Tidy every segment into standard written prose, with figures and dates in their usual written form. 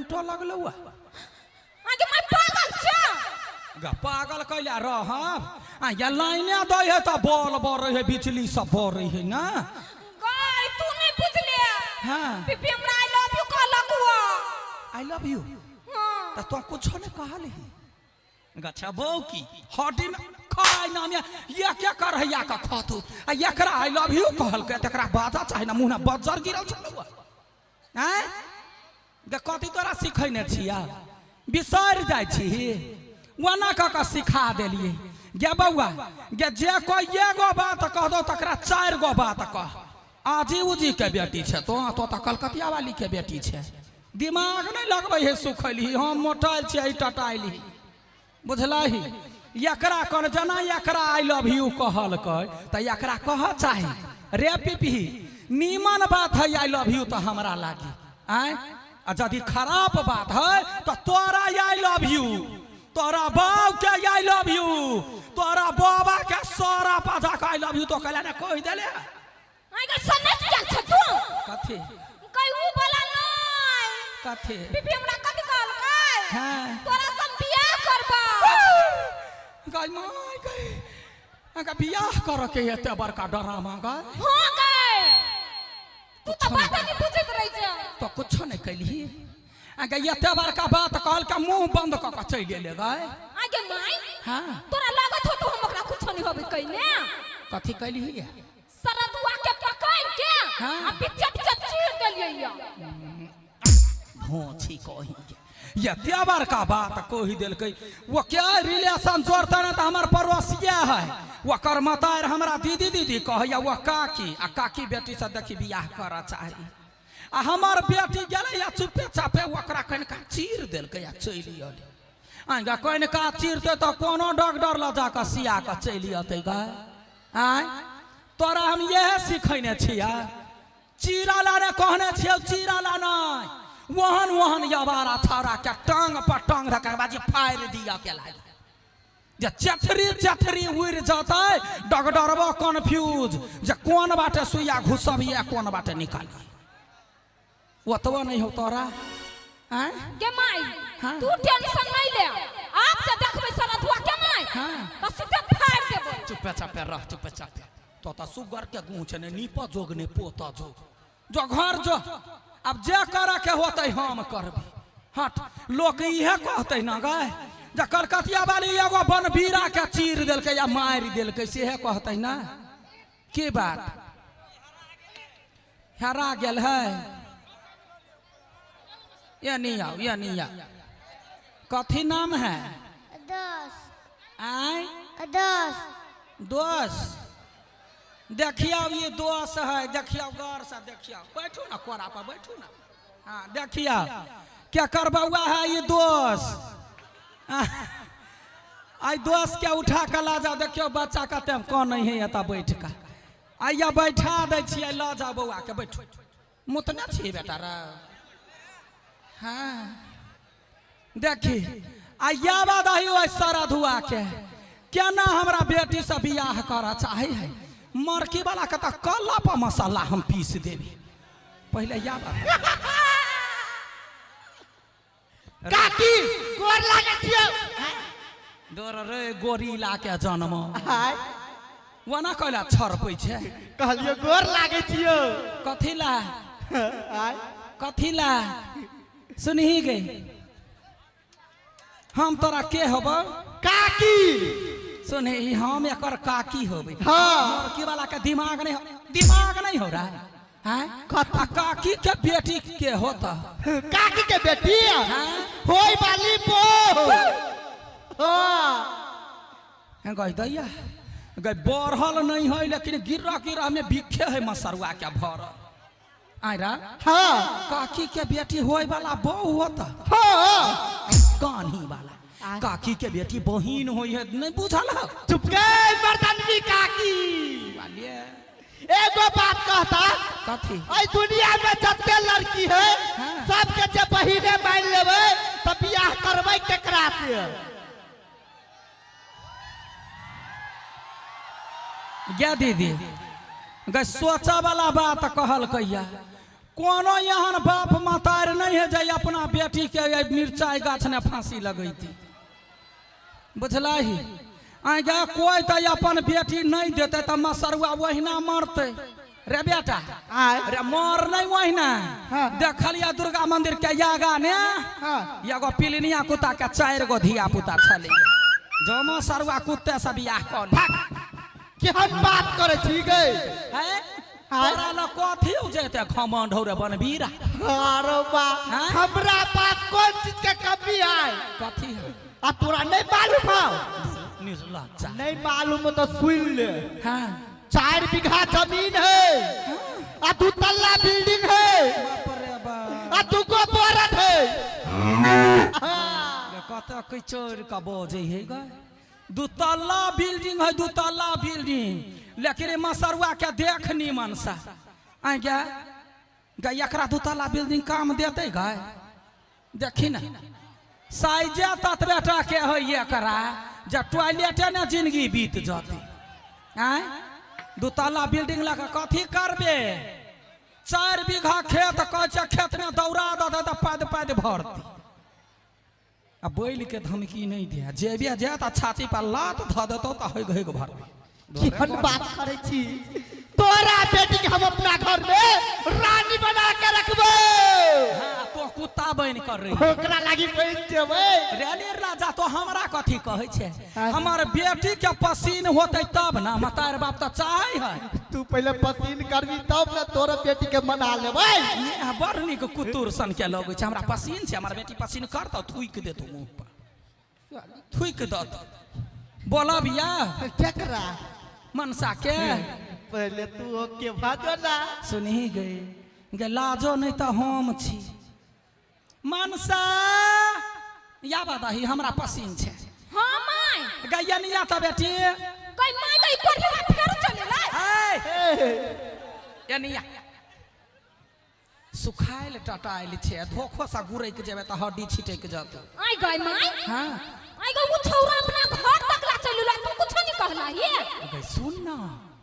उल्टो लगल हुआ आगे मैं पागल छ गा पागल कैला रह या लाइने दे है तो बॉल बर रहे बिजली सब बर रही है ना गाय तू नहीं बुझले हां बीबी हमरा आई लव यू कहलक हुआ आई लव यू हां त तो कुछ नहीं कहले गच्छा बौ की हड्डी में खाय नाम ये क्या कर है या का खातू आ एकरा आई लव यू कहल के तकरा बाजा चाहे ना मुंह में बज्जर गिरल छलवा हैं गे कथि तोरा सिखैने छिया बिसर जाय छी वना का सिखा देलिए गे बौआ गे जे कोई एगो बात कह दो तकरा 4 गो बात कह आजी उजी के बेटी छे तो कलकतिया वाली के बेटी छे दिमाग नहीं लगबै है सुखली हम मोटाइल छी टटाइली बुझलही एकरा कौन जना एकरा आई लव यू कहल कै त एकरा कह चाही रे पीपी नीमन बात है आई लव यू तो हमरा लागी आय आ यदि खराब बात है तो तोरा आई लव यू तोरा बाप के आई लव यू तोरा बाबा के सोरा पाजा के आई लव यू तो कहला ने कह देले आगे सनत चल छ तू कथि कई ऊ बोला नहीं कथि बीबी हमरा कथि कहल कै हां तोरा सम बियाह करबा गाय माय गए आका बियाह कर के एते बड़का ड्रामा गए हां गए तू तो बात नहीं बुझत रही छ तो कुछ नहीं कैली आगे एते बड़का बात कहल के मुंह बंद क के चल गेले गए आगे माई हां तोरा लागत हो तो हम ओकरा कुछ नहीं होबे कैले कथि कैली है सरदुआ के पकड़ के हां आ पिच्चा पिच्चा चीर देलिए या भोंछी कही ये त्याबर का बात कही दिल के वो क्या रिलेशन जोड़ता ना तो हमार पड़ोसिया है वो करमतार हमारा दीदी दीदी कह या वो काकी आ काकी बेटी से देखी बियाह करा चाहिए आ हमार बेटी गेले या चुपे चापे ओकरा कनका चीर दिल के या चली अली आगा कनका चीरते तो कोनो डॉक्टर ला जाके सिया के चली अते गा आय तोरा हम यह सिखैने छिया चीरा लाने कहने छियौ चीरा ला नहीं वहन वहन याबारा छाड़ा के टांग पर टांग रखा बाजी फायर दिया के लागी जे चथरी उड़ जाता है डॉक्टरवा कंफ्यूज जे कौन बाटे सुइया घुसबी या कौन बाटे निकाली ओतवा नहीं हो तोरा हैं गे माई हां तू टेंशन नहीं ले आप से देखबे सरदुआ के नहीं हां बस सीधे फाड़ देबो चुपे चापे रह चुपे चापे तो सुगर के गूंछ ने नीपा जोग ने पोता जोग जो घर जो अब जे करे के होते हम करबे हट लोग इहे कहते ना गाय जे कलकतिया वाली एगो बनबीरा के चीर देल के या मार देल के से कहते ना की बात हरा गेल है ये नहीं आओ कथी नाम है 10 आय 10 देखियो ये दोष है देखियो गौर से देखियो बैठो ना कोरा पर बैठो ना हाँ देखियो क्या करबुआ है ये दोष आई दोष के उठा के ला जाओ देखियो बच्चा कते कौन नहीं है एता बैठ का आइया बैठा दे छियै ला जाओ बउआ के बैठो मुतना छी बेटा रे हाँ देखी आइया बात आइयो सारा धुआ के केना हमरा बेटी से बियाह करा चाहे है मरकी वाला के तो कल्ला पर मसाला हम पीस देवी पहले या बात काकी गोर लागे छियो डर रे गोरीला के जन्म हाय वना कहला छरपै छे कहलियो गोर लागे छियो कथी ला हाय कथी ला सुनही गे हम तोरा के हब काकी सुने हम एकर काकी होबे हां मरकी वाला के दिमाग नहीं हो रहा है हैं काकी के बेटी के होता काकी के बेटी हां होई वाली बो हां हैं गई दैया गई बढ़ल नहीं है लेकिन गिरा में बिखे है मसरुआ के भर आयरा हां काकी के बेटी होई वाला बहू होता हां कान्ही वाला काकी के बेटी बहिन होई है नहीं बुझल है चुप गए मर्दानवी काकी वालिए एगो बात कहता कथी आई दुनिया में जत्ते लड़की है हाँ। सबके जे बहिने मान लेबे त बियाह करबै केकरा से गे दीदी गे सोचा वाला बात कहल कैया कोनो यहाँ बाप मतार नहीं है जे अपना बेटी के मिर्चाई गाछ ने फांसी लगैती बुझलही आगे कोई तो अपन बेटी नहीं देते तो मसरुआ वहीना मरते रे बेटा रे मर नहीं वहीना देखलिया दुर्गा मंदिर के यागा ने एगो पिलनिया कुत्ता के 4 गो धिया पुता छले जो मसरुआ कुत्ते से बियाह कर केहन बात करे छी गे है तोरा ल कथी हो जेते खमन ढौरे बनबीरा अरे बा हमरा पास कौन चीज के कमी है कथी है आ तोरा नहीं मालूम है निर्लज्जा नहीं मालूम हो तो सुन ले हां 4 बीघा जमीन है आ 2 तल्ला बिल्डिंग है बाप रे बाप आ 2 गो औरत है कत किचोर का बोझे है ग 2 तल्ला बिल्डिंग है 2 तल्ला बिल्डिंग लेकिन मसरुआ के देख नीमन सा आ गया गया एकरा 2 तल्ला बिल्डिंग काम देते गए देखी ना साइजे तत बेटा के है एकरा जे टॉयलेटे ने जिंदगी बीत जाती आय 2 तल्ला बिल्डिंग लगा कथी करबे 4 बीघा खेत कच्चा खेत में दौड़ा दे तो पैद भरती अब बैल के धमकी नहीं दे जेबे जे त छाती पर लात ध देतो त है गहे भर केहन बात करे छी तोरा बेटी के हम अपना घर में रानी बना के रखबे हां तो कुत्ता बन कर रही ओकरा लागी बैठ जेबे रेले राजा तो हमरा कथी कहै छे हमर बेटी के पसीन होतै तब ना मतार बाप त चाहै है तू पहले पसीन करबी तब ना तोरा बेटी के मना लेबै ये बड़ निक कुतुर सन के लगै छे हमरा पसीन छे हमर बेटी पसीन करत थुइक देतो मुंह पर थुइक दत बोला बिया केकरा मनसा के पहले तू ओके भाजो ना सुनही गए लाजो नहीं तो हम छी मनसा या बताही हमरा पसीन छे हां माय गैया निया त बेटी कोई माय गई कोठीवा फेर चले ए एनिया सुखाइल टटाइल छे धोखो सा गुरै के जेबे त हड्डी छिटे के जातो आई गई माय हां आई गई उ छौरा अपना घर तक ला चलुला तू कुछ नहीं कहला ये गई सुन ना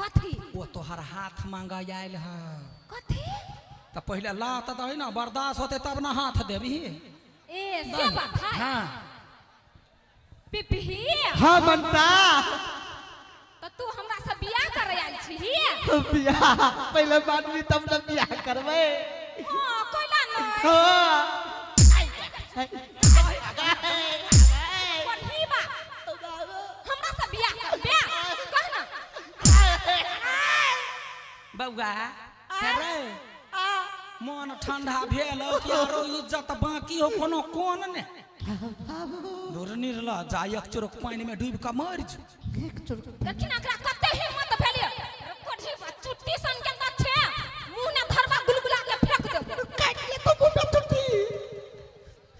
कथी वो तोहर हाथ मांगा आयल है कथी त पहले लात दही ना बर्दाश्त होते तब ना हाथ देबी ए से बात है हां पिपही हां मनसा तो तू हमरा से बियाह करे आइल छी बियाह पहले मानवी तब ना बियाह करबे हां कोइला न हां कोठी बा हमरा से बियाह करबे कहना बौआ अरे मन ठंडा भेल यारो इज्जत बाकी हो कोनो कोन ने दूर निर्ला जायक चुरक पानी में डूब के मर जो देखिन एकरा कते हिम्मत भेलिए कोठी बा चुट्टी सन के अंदर छे मुंह ने धरबा गुलगुला के फेंक देबो काट ले तो मुंह चुट्टी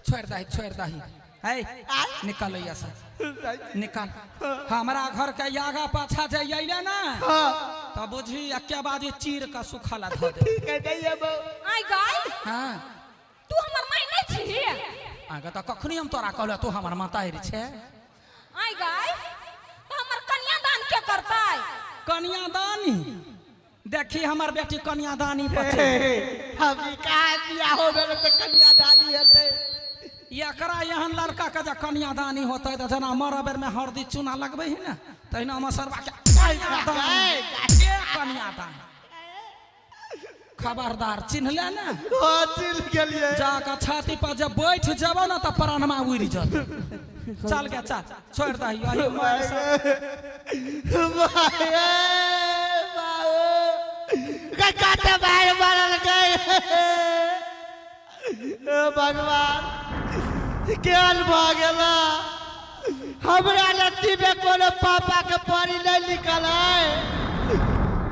छोड़ दही है निकल ऐसा निकाल हमारा घर के आगा पाछा जाइए ना तब बुझी एके बाजी चीर का सुखाला धो दे ठीक है जाइए बो आई गई हां तू हमर माई नहीं छी आगे तो कखनी हम तोरा कहले तू हमर मातारी छे आई गई तो हमर कन्यादान के करताई कन्यादानी देखी हमर बेटी कन्यादानी पर हम का बियाह हो गेल त कन्यादानी हेते एकरा यहाँ लड़का के जब कन्यादानी होता है तो जना मर बेर में हरदी चूना लगबे है ना तहिना मसरवा के कन्यादान खबरदार चिन्ह ले ना हां चिल गेलिए जाके छाती पर जब बैठ जाबो ना तो प्राणमा उड़ जात चल के चल छोड़ दही यही मर का काटे भाई मारल गए भगवान केल भागेला हमरा नसीब में कोनो पापा के पानी नहीं निकल है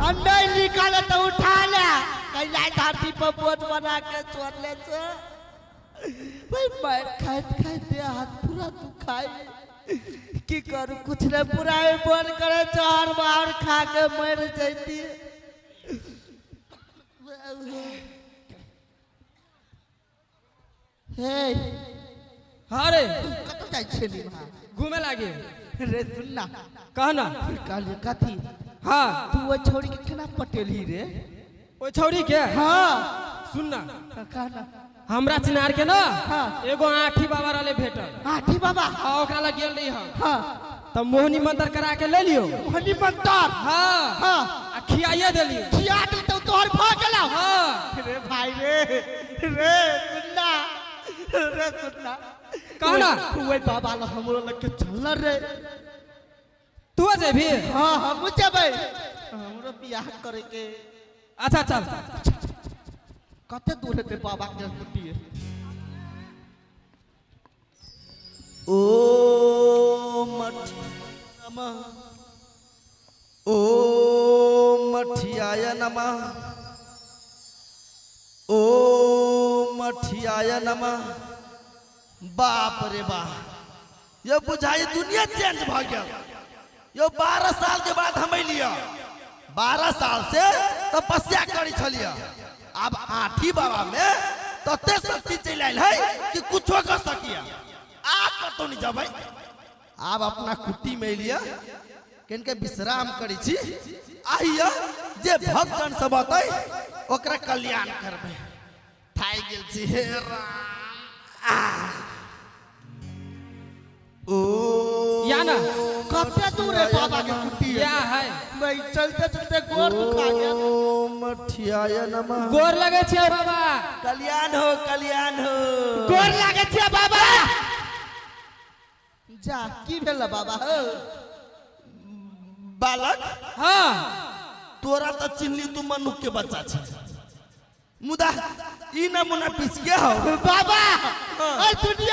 और नहीं निकल तो उठा ले कैला धरती पर बोझ बना के छोड़ ले छे भाई मार खाते हाथ पूरा दुखाई की करू कुछ नहीं पूरा बोल करे चार बार खा के मर जैती हे अरे कत जाय छली मां घूमे लागे रे सुनना कहना काले कथी हाँ तू वो छोड़ी के केना पटेली रे ओ छौरी के हां सुन ना कहना हमरा चिनार के ना हाँ। एगो आठी बाबा रहले भेटल आठी बाबा हाँ ओकरा लग गेल रही हम हाँ तब मोहनी मंत्र करा के ले लियो हनी मंतर हाँ हाँ आ खियाइए देलियो खिया दी तो तोहर भाग गेला हाँ रे भाई रे सुनना रे सुनना कहना ओए बाबा ला हमरो लग के चल रे तू जे भी हाँ हाँ मुझे भाई हमरो बियाह करे के अच्छा चल कते दूर है बाबा के कुटी है ओ नमः ओ मठियाय नमः ओ मठियाय नमः बाप रे बाप ये बुझाई दुनिया चेंज भ गया यो 12 साल के बाद हम लिया 12 साल से तपस्या करी छलिया अब आठी बाबा में तते शक्ति चल आयल है कि कुछो कर सकिया आ कतो नहीं जबै अब अपना कुटी में लिया किनके विश्राम करी छी आइया जे भक्तजन सब अतै ओकरा कल्याण करबे थाई गेल छी हे राम ओ या ना कते दूर है बाबा के कुटी या है मैं चलते चलते गोर दुखा गया मठियाय नमः गोर लगे छे बाबा कल्याण हो गोर लागे छे बाबा जा की भेल बाबा हो बालक हाँ तोरा तो चिन्हली तू मनुख के बच्चा छे मुदा ई नमूना पीछ के हो बाबा दुनिया